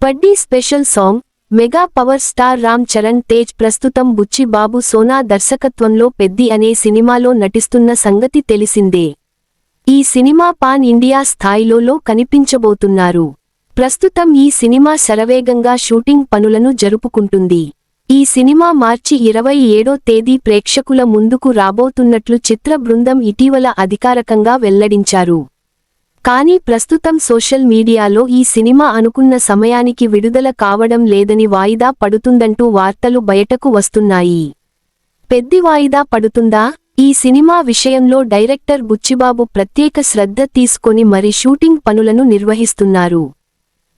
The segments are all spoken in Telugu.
పడ్డీ special song. Mega power star Ram Charan Tej ప్రస్తుతం బుచ్చి బాబు సోనా దర్శకత్వంలో పెద్ది అనే సినిమాలో నటిస్తున్న సంగతి తెలిసిందే. ఈ సినిమా పాన్ ఇండియా స్థాయిలో కనిపించబోతున్నారు. ప్రస్తుతం ఈ సినిమా శరవేగంగా షూటింగ్ పనులను జరుపుకుంటుంది. ఈ సినిమా మార్చి 27వ తేదీ ప్రేక్షకుల ముందుకు రాబోతున్నట్లు చిత్ర బృందం ఇటీవల అధికారికంగా వెల్లడించారు. కానీ ప్రస్తుతం సోషల్ మీడియాలో ఈ సినిమా అనుకున్న సమయానికి విడుదల కావడం లేదని వాయిదా పడుతుందంటూ వార్తలు బయటకు వస్తున్నాయి. పెద్ది వాయిదా పడుతుందా? ఈ సినిమా విషయంలో డైరెక్టర్ బుచ్చిబాబు ప్రత్యేక శ్రద్ధ తీసుకొని మరి షూటింగ్ పనులను నిర్వహిస్తున్నారు.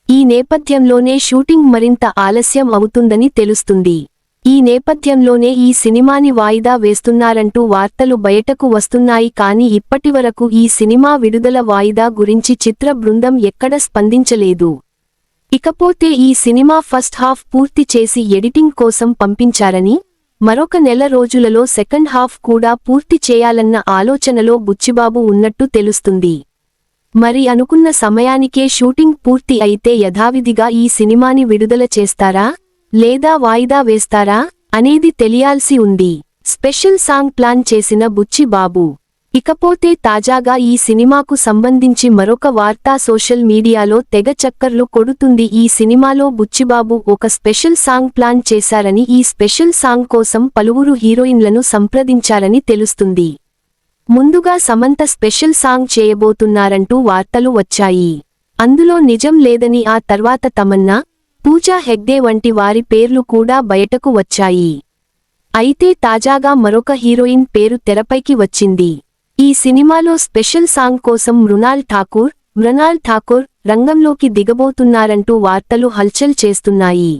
ఈ నేపథ్యంలోనే షూటింగ్ మరింత ఆలస్యం అవుతుందని తెలుస్తుంది. ఈ నేపథ్యంలోనే ఈ సినిమాని వాయిదా వేస్తున్నారంటూ వార్తలు బయటకు వస్తున్నాయి. కానీ ఇప్పటివరకు ఈ సినిమా విడుదల వాయిదా గురించి చిత్ర బృందం ఎక్కడ స్పందించలేదు. ఇకపోతే ఈ సినిమా ఫస్ట్ హాఫ్ పూర్తి చేసి ఎడిటింగ్ కోసం పంపించారని, మరొక నెల రోజులలో సెకండ్ హాఫ్ కూడా పూర్తి చేయాలన్న ఆలోచనలో బుచ్చిబాబు ఉన్నట్టు తెలుస్తుంది. మరి అనుకున్న సమయానికే షూటింగ్ పూర్తి అయితే యథావిధిగా ఈ సినిమాని విడుదల చేస్తారా, లేదా వాయిదా వేస్తారా అనేది తెలియాల్సి ఉంది. స్పెషల్ సాంగ్ ప్లాన్ చేసిన బుచ్చి బాబు. ఇకపోతే తాజాగా ఈ సినిమాకు సంబంధించి మరొక వార్త సోషల్ మీడియాలో తెగ చక్కర్లు కొడుతుంది. ఈ సినిమాలో బుచ్చిబాబు ఒక స్పెషల్ సాంగ్ ప్లాన్ చేశారని, ఈ స్పెషల్ సాంగ్ కోసం పలువురు హీరోయిన్లను సంప్రదించారని తెలుస్తుంది. ముందుగా సమంత స్పెషల్ సాంగ్ చేయబోతున్నారంటూ వార్తలు వచ్చాయి. అందులో నిజం లేదని ఆ తర్వాత తమన్నా, పూజా హెగ్డే వంటి వారి పేర్లు కూడా బయటకు వచ్చాయి. అయితే తాజాగా మరొక హీరోయిన్ పేరు తెరపైకి వచ్చింది. ఈ సినిమాలో స్పెషల్ సాంగ్ కోసం మృణాల్ ఠాకూర్ రంగంలోకి దిగబోతున్నారంటూ వార్తలు హల్చల్ చేస్తున్నాయి.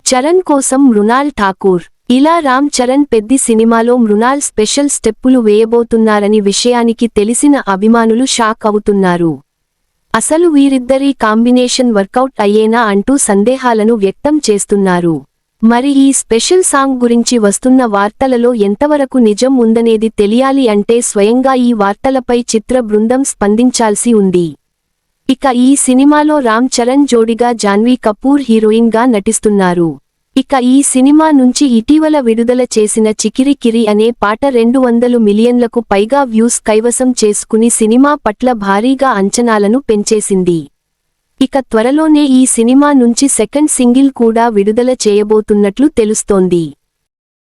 చరణ్ కోసం మృణాల్ ఠాకూర్. ఇలా రామ్ చరణ్ పెద్ది సినిమాలో మృణాల్ స్పెషల్ స్టెప్పులు వేయబోతున్నారని విషయానికి తెలిసిన అభిమానులు షాక్ అవుతున్నారు. అసలు వీరిద్దరి కాంబినేషన్ వర్కౌట్ అయ్యేనా అంటూ సందేహాలను వ్యక్తం చేస్తున్నారు. మరి ఈ స్పెషల్ సాంగ్ గురించి వస్తున్న వార్తలలో ఎంతవరకు నిజం ఉందనేది తెలియాలి అంటే స్వయంగా ఈ వార్తలపై చిత్ర బృందం స్పందించాల్సి ఉంది. ఇక ఈ సినిమాలో రామ్ చరణ్ జోడిగా జాన్వీ కపూర్ హీరోయిన్ గా నటిస్తున్నారు. ఇక ఈ సినిమా నుంచి ఇటీవల విడుదల చేసిన చికిరి కిరి అనే పాట 200 మిలియన్లకు పైగా వ్యూస్ కైవసం చేసుకుని సినిమా పట్ల భారీగా అంచనాలను పెంచేసింది. ఇక త్వరలోనే ఈ సినిమా నుంచి సెకండ్ సింగిల్ కూడా విడుదల చేయబోతున్నట్లు తెలుస్తోంది.